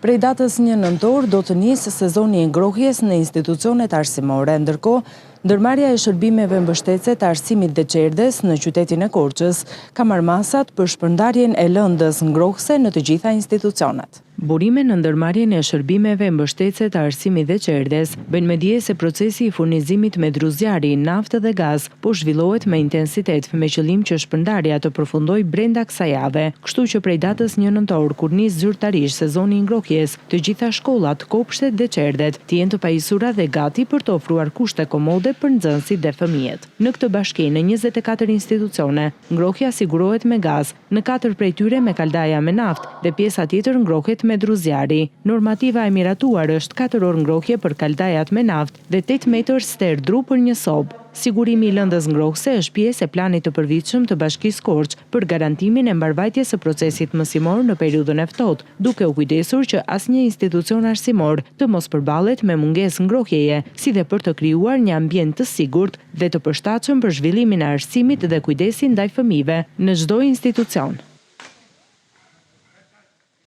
Prej datës 1 nëntor do të nisë sezoni i ngrohjes në institucionet arsimore, ndërkohë ndërmarrja e shërbimeve mbështetëse të arsimit dhe çerdhes në qytetin e Korçës ka marrë masat për shpërndarjen e lëndës ngrohëse në të gjitha institucionet. Burime në ndërmarrjen e shërbimeve mbështetëse të arsimit dhe çerdhes bëjnë me dije se procesi i furnizimit me druzjari, naftë dhe gaz po zhvillohet me intensitet me qëllim që shpërndarja të përfundojë brenda kësaj jave. Kështu që prej datës 1 nëntor kur nis zyrtarisht sezoni i ngrohjes, të gjitha shkollat, kopshtet dhe çerdhet të jenë të pajisura dhe gati për të ofruar kushte komode për nxënësit dhe fëmijët. Në këtë bashki në 24 institucione, ngrohja sigurohet me gaz, në 4 prej tyre me kaldaja me naftë dhe pjesa tjetër ngrohet me druzjari. Normativa e miratuar është 4 orë ngrohje për kaldajat me naftë dhe 8 metër ster dru për një sobë. Sigurimi i lëndës ngrohëse është pjesë e planit të përvitshëm të Bashkisë Korçë për garantimin e mbarvajtjes së procesit mësimor në periudhën e ftohtë, duke u kujdesur që asnjë institucion arsimor të mos përballet me mungesë ngrohjeje, si dhe për të krijuar një ambient të sigurt dhe të përshtatshëm për zhvillimin e arsimit dhe kujdesin ndaj fëmijëve në çdo institucion.